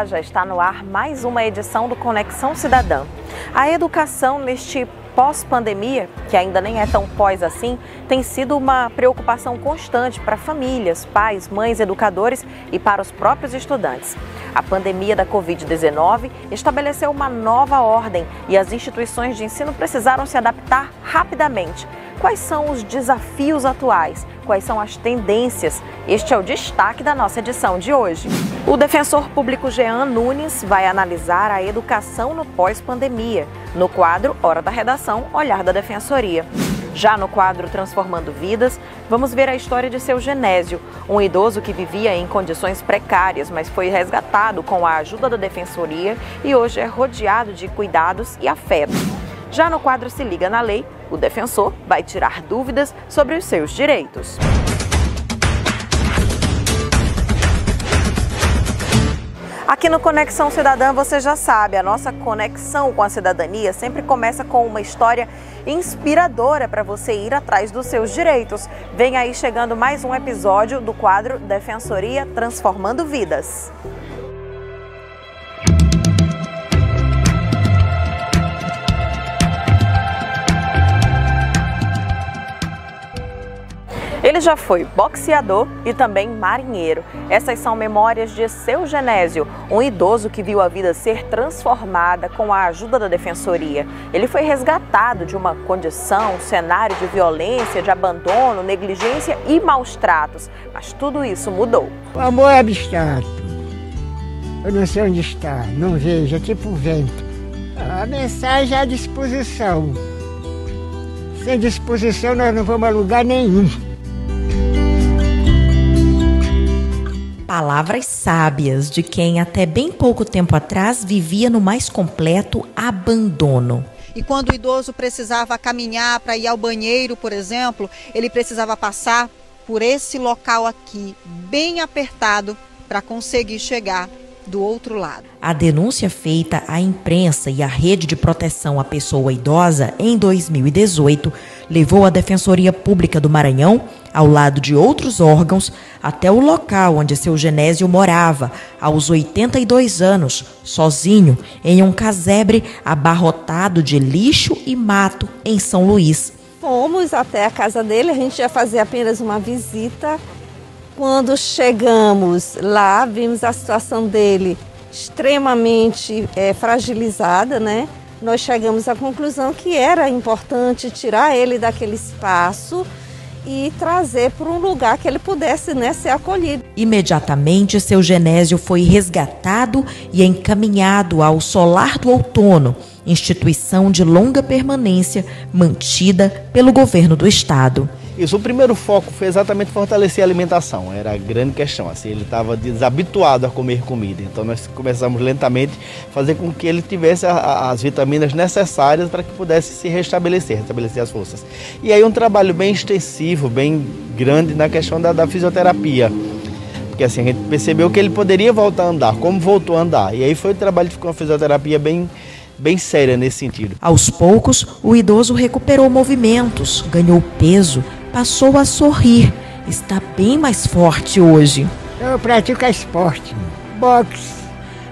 Olá, já está no ar mais uma edição do Conexão Cidadã. A educação neste pós-pandemia, que ainda nem é tão pós assim, tem sido uma preocupação constante para famílias, pais, mães, educadores e para os próprios estudantes. A pandemia da Covid-19 estabeleceu uma nova ordem e as instituições de ensino precisaram se adaptar rapidamente. Quais são os desafios atuais? Quais são as tendências? Este é o destaque da nossa edição de hoje. O defensor público Jean Nunes vai analisar a educação no pós-pandemia, no quadro Hora da Redação, Olhar da Defensoria. Já no quadro Transformando Vidas, vamos ver a história de seu Genésio, um idoso que vivia em condições precárias, mas foi resgatado com a ajuda da Defensoria e hoje é rodeado de cuidados e afeto. Já no quadro Se Liga na Lei, o defensor vai tirar dúvidas sobre os seus direitos. Aqui no Conexão Cidadã, você já sabe, a nossa conexão com a cidadania sempre começa com uma história inspiradora para você ir atrás dos seus direitos. Vem aí chegando mais um episódio do quadro Defensoria Transformando Vidas. Ele já foi boxeador e também marinheiro. Essas são memórias de seu Genésio, um idoso que viu a vida ser transformada com a ajuda da Defensoria. Ele foi resgatado de uma condição, cenário de violência, de abandono, negligência e maus tratos. Mas tudo isso mudou. O amor é abstrato. Eu não sei onde está, não vejo, é tipo o vento. A mensagem é a disposição. Sem disposição nós não vamos a lugar nenhum. Palavras sábias de quem até bem pouco tempo atrás vivia no mais completo abandono. E quando o idoso precisava caminhar para ir ao banheiro, por exemplo, ele precisava passar por esse local aqui, bem apertado, para conseguir chegar do outro lado. A denúncia feita à imprensa e à Rede de Proteção à Pessoa Idosa em 2018 levou a Defensoria Pública do Maranhão, ao lado de outros órgãos, até o local onde seu Genésio morava, aos 82 anos, sozinho, em um casebre abarrotado de lixo e mato em São Luís. Fomos até a casa dele, a gente ia fazer apenas uma visita. Quando chegamos lá, vimos a situação dele extremamente fragilizada, né? Nós chegamos à conclusão que era importante tirar ele daquele espaço e trazer para um lugar que ele pudesse, né, ser acolhido. Imediatamente, seu Genésio foi resgatado e encaminhado ao Solar do Outono, instituição de longa permanência mantida pelo governo do estado. Isso, o primeiro foco foi exatamente fortalecer a alimentação, era a grande questão, assim, ele estava desabituado a comer comida, então nós começamos lentamente a fazer com que ele tivesse as vitaminas necessárias para que pudesse se restabelecer as forças. E aí um trabalho bem extensivo, bem grande na questão da fisioterapia, porque assim, a gente percebeu que ele poderia voltar a andar, como voltou a andar, e aí foi o trabalho com a fisioterapia bem séria nesse sentido. Aos poucos, o idoso recuperou movimentos, ganhou peso, passou a sorrir. Está bem mais forte hoje. Eu pratico esporte, boxe.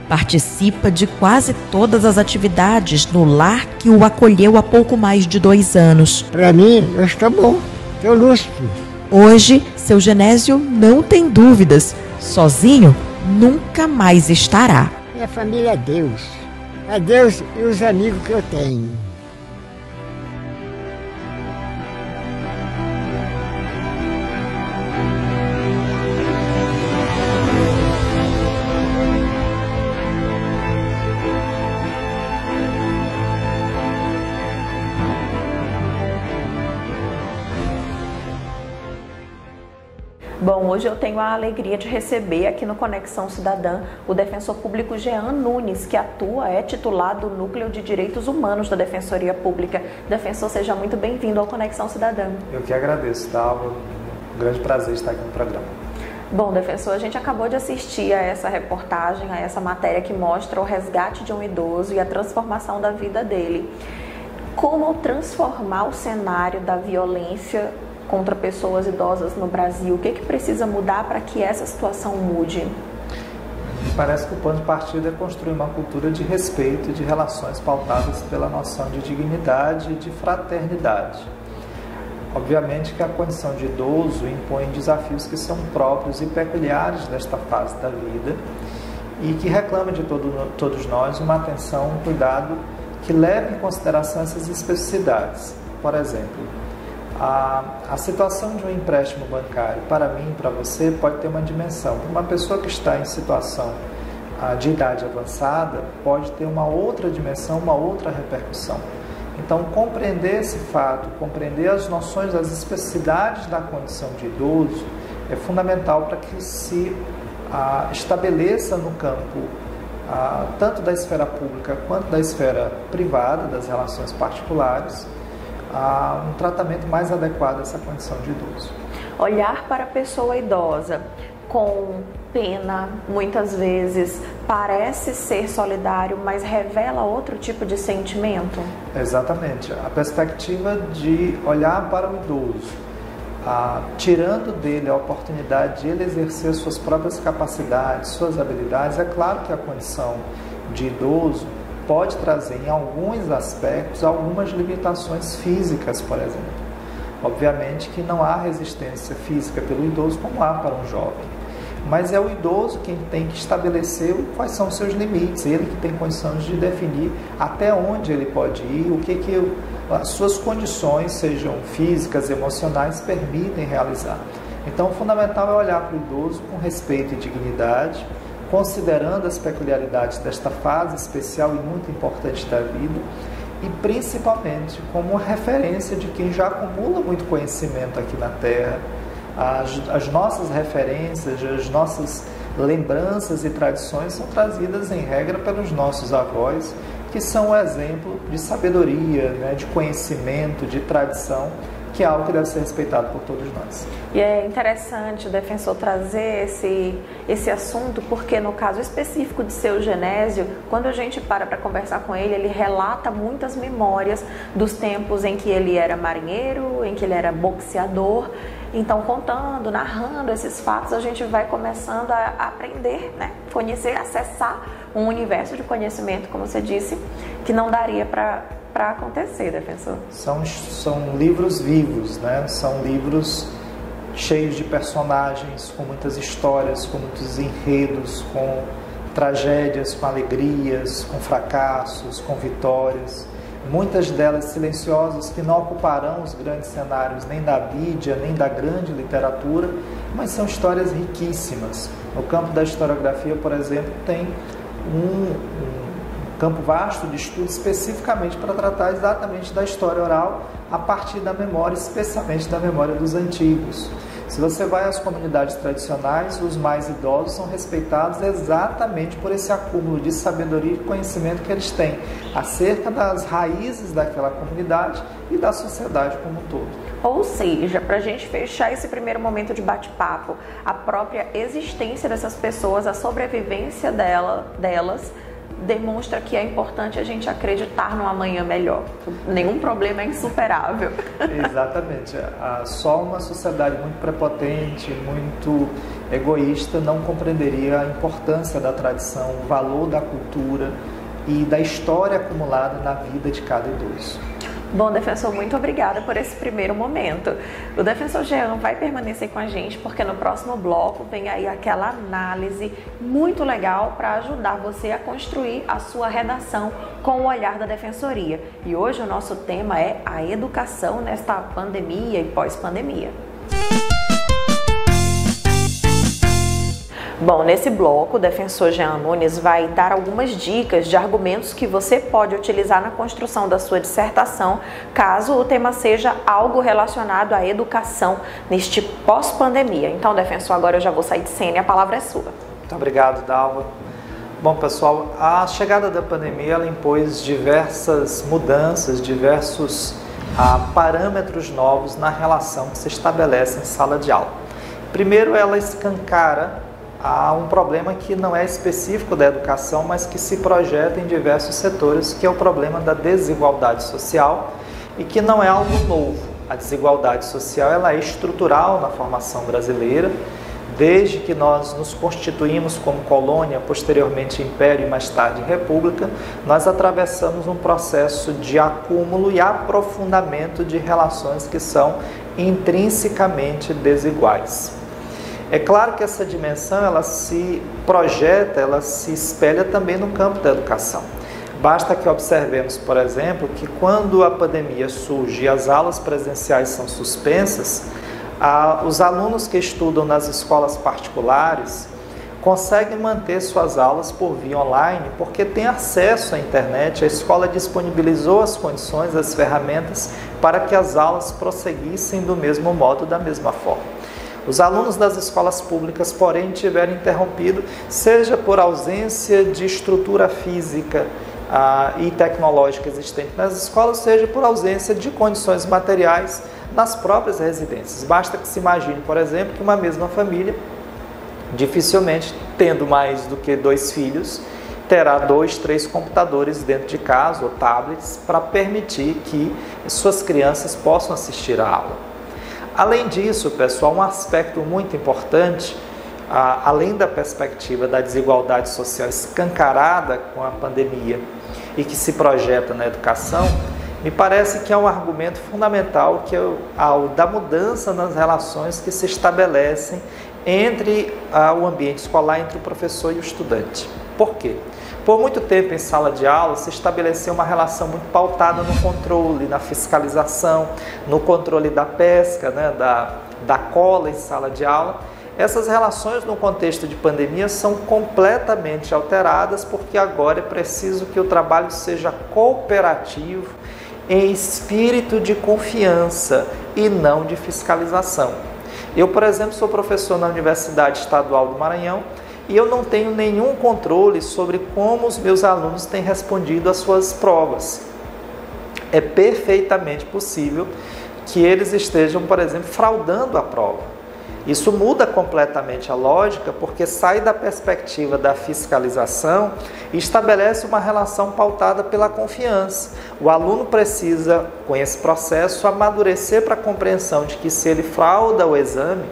Participa de quase todas as atividades no lar que o acolheu há pouco mais de 2 anos. Para mim, eu estou bom, estou lúcido. Hoje, seu Genésio não tem dúvidas. Sozinho, nunca mais estará. Minha família é Deus. É Deus e os amigos que eu tenho. Bom, hoje eu tenho a alegria de receber aqui no Conexão Cidadã o defensor público Jean Nunes, que é titular do Núcleo de Direitos Humanos da Defensoria Pública. Defensor, seja muito bem-vindo ao Conexão Cidadã. Eu que agradeço, tá? Um grande prazer estar aqui no programa. Bom, defensor, a gente acabou de assistir a essa reportagem, a essa matéria que mostra o resgate de um idoso e a transformação da vida dele. Como transformar o cenário da violência contra pessoas idosas no Brasil? O que precisa mudar para que essa situação mude? Parece que o ponto de partida é construir uma cultura de respeito e de relações pautadas pela noção de dignidade e de fraternidade. Obviamente que a condição de idoso impõe desafios que são próprios e peculiares desta fase da vida e que reclama de todos nós uma atenção, um cuidado que leve em consideração essas especificidades. Por exemplo, a situação de um empréstimo bancário, para mim, para você, pode ter uma dimensão. Para uma pessoa que está em situação de idade avançada, pode ter uma outra dimensão, uma outra repercussão. Então, compreender esse fato, compreender as noções, as especificidades da condição de idoso é fundamental para que se estabeleça no campo, tanto da esfera pública quanto da esfera privada, das relações particulares, um tratamento mais adequado a essa condição de idoso. Olhar para a pessoa idosa com pena, muitas vezes parece ser solidário, mas revela outro tipo de sentimento? Exatamente. A perspectiva de olhar para o idoso, tirando dele a oportunidade de ele exercer suas próprias capacidades, suas habilidades, é claro que a condição de idoso pode trazer, em alguns aspectos, algumas limitações físicas, por exemplo. Obviamente que não há resistência física pelo idoso como há para um jovem, mas é o idoso quem tem que estabelecer quais são os seus limites, ele que tem condições de definir até onde ele pode ir, o que as suas condições, sejam físicas, emocionais, permitem realizar. Então, o fundamental é olhar para o idoso com respeito e dignidade, considerando as peculiaridades desta fase especial e muito importante da vida, e principalmente como referência de quem já acumula muito conhecimento aqui na Terra. As nossas referências, as nossas lembranças e tradições são trazidas em regra pelos nossos avós, que são um exemplo de sabedoria, né, de conhecimento, de tradição, que é algo que deve ser respeitado por todos nós. E é interessante o defensor trazer esse assunto, porque no caso específico de seu Genésio, quando a gente para conversar com ele, ele relata muitas memórias dos tempos em que ele era marinheiro, em que ele era boxeador. Então, contando, narrando esses fatos, a gente vai começando a aprender, né? Conhecer, acessar um universo de conhecimento, como você disse, que não daria para acontecer, defensor. São livros vivos, né? São livros cheios de personagens, com muitas histórias, com muitos enredos, com tragédias, com alegrias, com fracassos, com vitórias. Muitas delas silenciosas, que não ocuparão os grandes cenários nem da mídia, nem da grande literatura, mas são histórias riquíssimas. No campo da historiografia, por exemplo, tem um campo vasto de estudo especificamente para tratar exatamente da história oral a partir da memória, especialmente da memória dos antigos. Se você vai às comunidades tradicionais, os mais idosos são respeitados exatamente por esse acúmulo de sabedoria e conhecimento que eles têm acerca das raízes daquela comunidade e da sociedade como um todo. Ou seja, para a gente fechar esse primeiro momento de bate-papo, a própria existência dessas pessoas, a sobrevivência delas, demonstra que é importante a gente acreditar no amanhã melhor. Nenhum problema é insuperável. Exatamente. Só uma sociedade muito prepotente, muito egoísta, não compreenderia a importância da tradição, o valor da cultura e da história acumulada na vida de cada idoso. Bom, defensor, muito obrigada por esse primeiro momento. O defensor Jean vai permanecer com a gente, porque no próximo bloco vem aí aquela análise muito legal para ajudar você a construir a sua redação com o olhar da defensoria. E hoje o nosso tema é a educação nesta pandemia e pós-pandemia. Bom, nesse bloco, o defensor Jean Nunes vai dar algumas dicas de argumentos que você pode utilizar na construção da sua dissertação, caso o tema seja algo relacionado à educação neste pós-pandemia. Então, defensor, agora eu já vou sair de cena e a palavra é sua. Muito obrigado, Dalva. Bom, pessoal, a chegada da pandemia ela impôs diversas mudanças, diversos parâmetros novos na relação que se estabelece em sala de aula. Primeiro, ela escancara há um problema que não é específico da educação, mas que se projeta em diversos setores, que é o problema da desigualdade social e que não é algo novo. A desigualdade social ela é estrutural na formação brasileira, desde que nós nos constituímos como colônia, posteriormente império e mais tarde república, nós atravessamos um processo de acúmulo e aprofundamento de relações que são intrinsecamente desiguais. É claro que essa dimensão ela se projeta, ela se espelha também no campo da educação. Basta que observemos, por exemplo, que quando a pandemia surge e as aulas presenciais são suspensas, os alunos que estudam nas escolas particulares conseguem manter suas aulas por via online porque têm acesso à internet. A escola disponibilizou as condições, as ferramentas para que as aulas prosseguissem do mesmo modo, da mesma forma. Os alunos das escolas públicas, porém, tiveram interrompido, seja por ausência de estrutura física e tecnológica existente nas escolas, seja por ausência de condições materiais nas próprias residências. Basta que se imagine, por exemplo, que uma mesma família, dificilmente tendo mais do que 2 filhos, terá 2, 3 computadores dentro de casa ou tablets para permitir que suas crianças possam assistir à aula. Além disso, pessoal, um aspecto muito importante, além da perspectiva da desigualdade social escancarada com a pandemia e que se projeta na educação, me parece que é um argumento fundamental que é da mudança nas relações que se estabelecem entre o ambiente escolar, entre o professor e o estudante. Por quê? Por muito tempo em sala de aula se estabeleceu uma relação muito pautada no controle, na fiscalização, no controle da pesca, né, da cola em sala de aula. Essas relações no contexto de pandemia são completamente alteradas porque agora é preciso que o trabalho seja cooperativo, em espírito de confiança e não de fiscalização. Eu, por exemplo, sou professor na Universidade Estadual do Maranhão e eu não tenho nenhum controle sobre como os meus alunos têm respondido às suas provas. É perfeitamente possível que eles estejam, por exemplo, fraudando a prova. Isso muda completamente a lógica porque sai da perspectiva da fiscalização e estabelece uma relação pautada pela confiança. O aluno precisa, com esse processo, amadurecer para a compreensão de que se ele frauda o exame,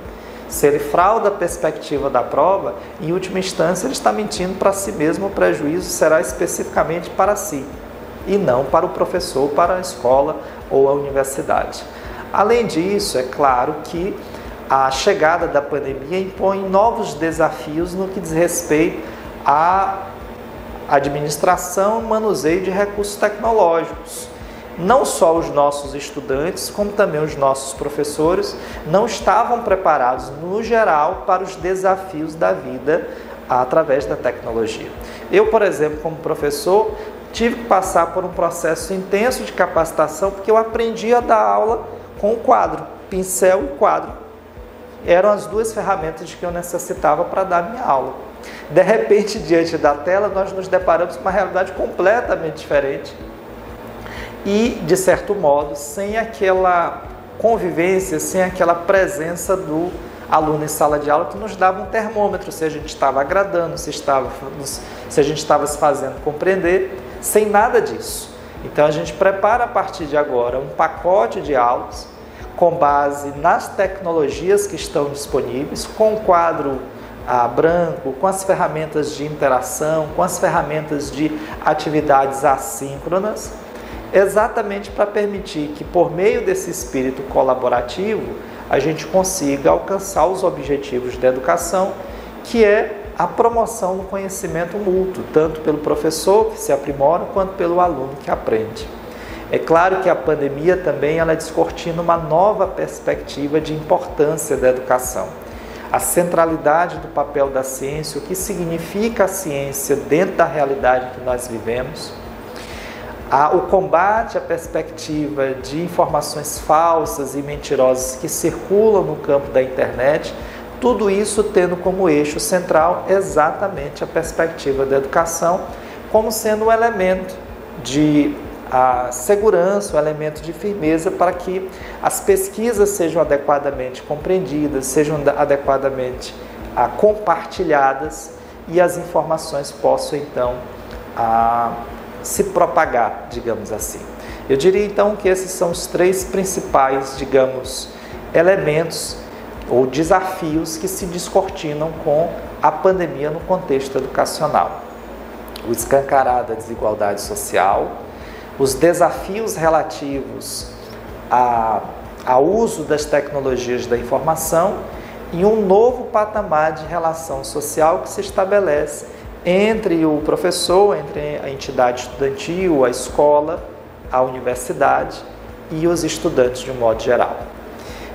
se ele frauda a perspectiva da prova, em última instância ele está mentindo para si mesmo, o prejuízo será especificamente para si e não para o professor, para a escola ou a universidade. Além disso, é claro que a chegada da pandemia impõe novos desafios no que diz respeito à administração e manuseio de recursos tecnológicos. Não só os nossos estudantes, como também os nossos professores não estavam preparados, no geral, para os desafios da vida através da tecnologia. Eu, por exemplo, como professor, tive que passar por um processo intenso de capacitação porque eu aprendi a dar aula com o quadro, pincel e quadro. Eram as 2 ferramentas que eu necessitava para dar minha aula. De repente, diante da tela, nós nos deparamos com uma realidade completamente diferente e, de certo modo, sem aquela convivência, sem aquela presença do aluno em sala de aula que nos dava um termômetro, se a gente estava agradando, se a gente estava se fazendo compreender, sem nada disso. Então, a gente prepara a partir de agora um pacote de aulas com base nas tecnologias que estão disponíveis, com o quadro branco, com as ferramentas de interação, com as ferramentas de atividades assíncronas, exatamente para permitir que, por meio desse espírito colaborativo, a gente consiga alcançar os objetivos da educação, que é a promoção do conhecimento mútuo, tanto pelo professor que se aprimora, quanto pelo aluno que aprende. É claro que a pandemia também ela descortina uma nova perspectiva de importância da educação. A centralidade do papel da ciência, o que significa a ciência dentro da realidade que nós vivemos, o combate à perspectiva de informações falsas e mentirosas que circulam no campo da internet, tudo isso tendo como eixo central exatamente a perspectiva da educação, como sendo um elemento de segurança, um elemento de firmeza para que as pesquisas sejam adequadamente compreendidas, sejam adequadamente compartilhadas e as informações possam então se propagar, digamos assim. Eu diria então que esses são os 3 principais, digamos, elementos ou desafios que se descortinam com a pandemia no contexto educacional. O escancarar da desigualdade social, os desafios relativos ao uso das tecnologias da informação e um novo patamar de relação social que se estabelece entre o professor, entre a entidade estudantil, a escola, a universidade e os estudantes de um modo geral.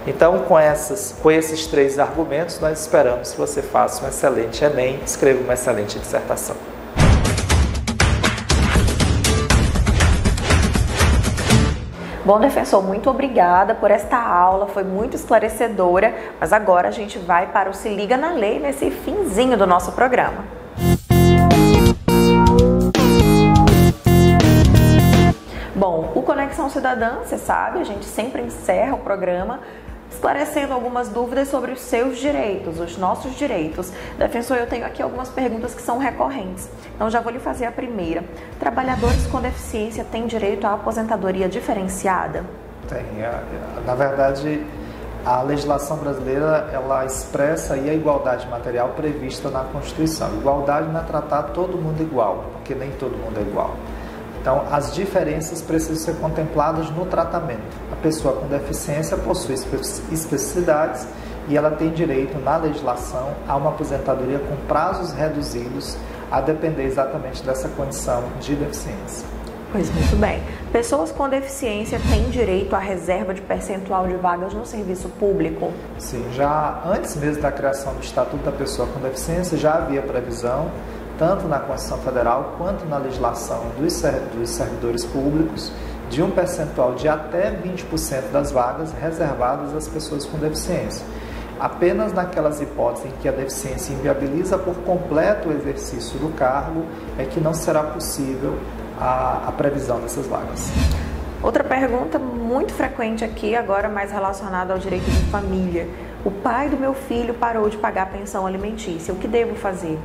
Então, com esses 3 argumentos, nós esperamos que você faça um excelente Enem, escreva uma excelente dissertação. Bom, defensor, muito obrigada por esta aula, foi muito esclarecedora, mas agora a gente vai para o Se Liga na Lei nesse finzinho do nosso programa. Bom, o Conexão Cidadã, você sabe, a gente sempre encerra o programa esclarecendo algumas dúvidas sobre os seus direitos, os nossos direitos. Defensor, eu tenho aqui algumas perguntas que são recorrentes, então já vou lhe fazer a primeira. Trabalhadores com deficiência têm direito à aposentadoria diferenciada? Tem. Na verdade, a legislação brasileira, ela expressa aí a igualdade material prevista na Constituição. Igualdade não é tratar todo mundo igual, porque nem todo mundo é igual. Então, as diferenças precisam ser contempladas no tratamento. A pessoa com deficiência possui especificidades e ela tem direito, na legislação, a uma aposentadoria com prazos reduzidos, a depender exatamente dessa condição de deficiência. Pois muito bem. Pessoas com deficiência têm direito à reserva de percentual de vagas no serviço público? Sim, já antes mesmo da criação do Estatuto da Pessoa com Deficiência, já havia previsão, tanto na Constituição Federal quanto na legislação dos servidores públicos, de um percentual de até 20% das vagas reservadas às pessoas com deficiência. Apenas naquelas hipóteses em que a deficiência inviabiliza por completo o exercício do cargo é que não será possível a previsão dessas vagas. Outra pergunta muito frequente aqui, agora mais relacionada ao direito de família. O pai do meu filho parou de pagar a pensão alimentícia, o que devo fazer?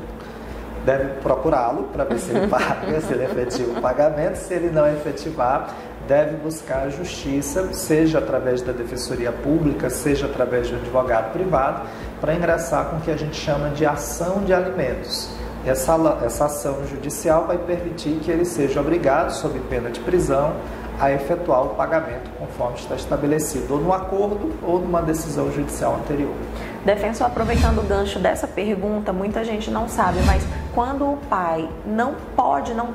Deve procurá-lo para ver se ele paga, se ele efetiva o pagamento. Se ele não efetivar, deve buscar a justiça, seja através da defensoria pública, seja através de um advogado privado, para ingressar com o que a gente chama de ação de alimentos. Essa ação judicial vai permitir que ele seja obrigado, sob pena de prisão, a efetuar o pagamento conforme está estabelecido, ou no acordo ou numa decisão judicial anterior. Defensor, aproveitando o gancho dessa pergunta, muita gente não sabe, mas quando o pai não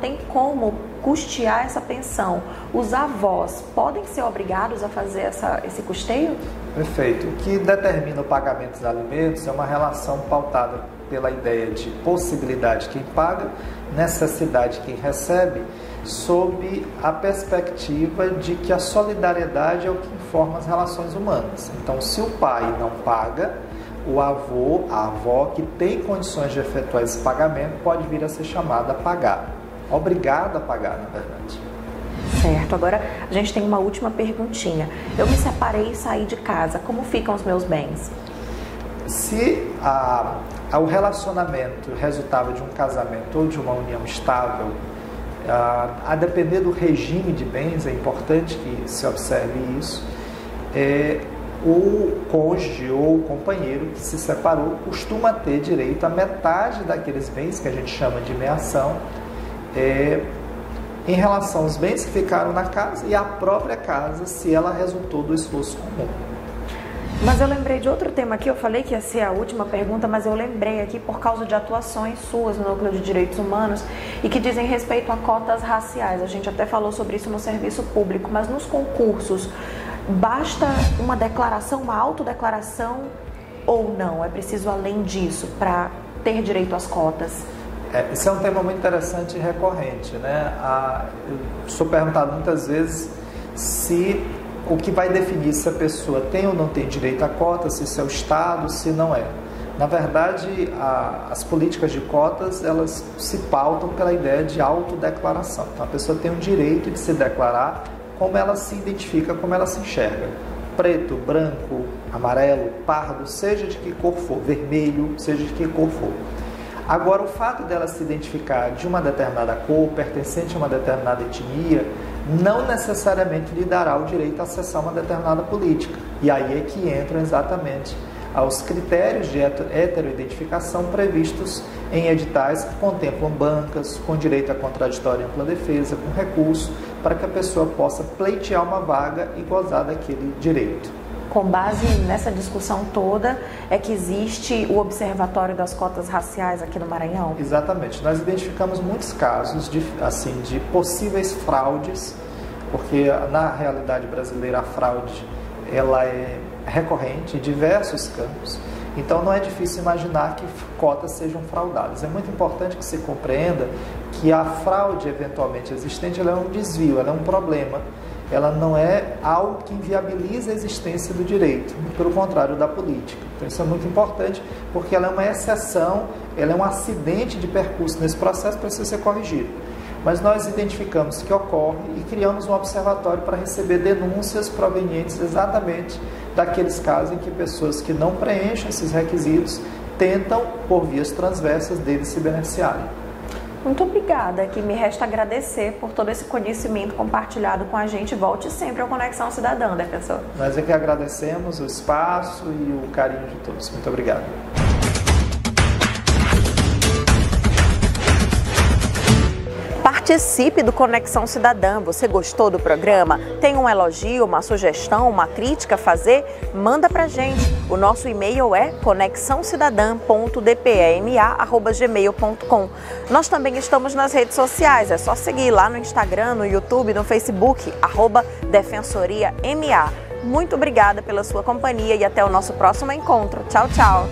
tem como custear essa pensão, os avós podem ser obrigados a fazer esse custeio? Perfeito. O que determina o pagamento dos alimentos é uma relação pautada pela ideia de possibilidade quem paga, necessidade quem recebe, sob a perspectiva de que a solidariedade é o que informa as relações humanas. Então, se o pai não paga, o avô, a avó, que tem condições de efetuar esse pagamento, pode vir a ser chamado a pagar. Obrigado a pagar, na verdade. Certo. Agora, a gente tem uma última perguntinha. Eu me separei e saí de casa. Como ficam os meus bens? Se o relacionamento resultava de um casamento ou de uma união estável, a depender do regime de bens, é importante que se observe isso, o cônjuge ou o companheiro que se separou costuma ter direito a metade daqueles bens que a gente chama de meação, em relação aos bens que ficaram na casa e à própria casa, se ela resultou do esforço comum. Mas eu lembrei de outro tema aqui, eu falei que ia ser a última pergunta, mas eu lembrei aqui por causa de atuações suas no Núcleo de Direitos Humanos e que dizem respeito a cotas raciais. A gente até falou sobre isso no serviço público, mas nos concursos, basta uma declaração, uma autodeclaração ou não? É preciso além disso para ter direito às cotas? Esse é um tema muito interessante e recorrente, né? Eu sou perguntado muitas vezes se o que vai definir se a pessoa tem ou não tem direito à cota, se isso é o Estado, se não é. Na verdade, as políticas de cotas, elas se pautam pela ideia de autodeclaração. Então, a pessoa tem o direito de se declarar como ela se identifica, como ela se enxerga. Preto, branco, amarelo, pardo, seja de que cor for, vermelho, seja de que cor for. Agora, o fato dela se identificar de uma determinada cor, pertencente a uma determinada etnia, não necessariamente lhe dará o direito a acessar uma determinada política. E aí é que entram exatamente aos critérios de heteroidentificação previstos em editais que contemplam bancas, com direito a contraditório e ampla defesa, com recurso, para que a pessoa possa pleitear uma vaga e gozar daquele direito. Com base nessa discussão toda, é que existe o Observatório das Cotas Raciais aqui no Maranhão? Exatamente. Nós identificamos muitos casos de possíveis fraudes, porque na realidade brasileira a fraude ela é recorrente em diversos campos. Então não é difícil imaginar que cotas sejam fraudadas. É muito importante que se compreenda que a fraude eventualmente existente ela é um desvio, ela é um problema. Ela não é algo que inviabiliza a existência do direito, pelo contrário da política. Então isso é muito importante, porque ela é uma exceção, ela é um acidente de percurso nesse processo que precisa ser corrigido. Mas nós identificamos que ocorre e criamos um observatório para receber denúncias provenientes exatamente daqueles casos em que pessoas que não preenchem esses requisitos tentam, por vias transversas, deles se beneficiarem. Muito obrigada, que me resta agradecer por todo esse conhecimento compartilhado com a gente. Volte sempre ao Conexão Cidadã, defensor. Nós é que agradecemos o espaço e o carinho de todos. Muito obrigado. Participe do Conexão Cidadã. Você gostou do programa? Tem um elogio, uma sugestão, uma crítica a fazer? Manda pra gente. O nosso e-mail é conexãocidadã.dpema@gmail.com. Nós também estamos nas redes sociais. É só seguir lá no Instagram, no YouTube, no Facebook, @DefensoriaMA. Muito obrigada pela sua companhia e até o nosso próximo encontro. Tchau, tchau.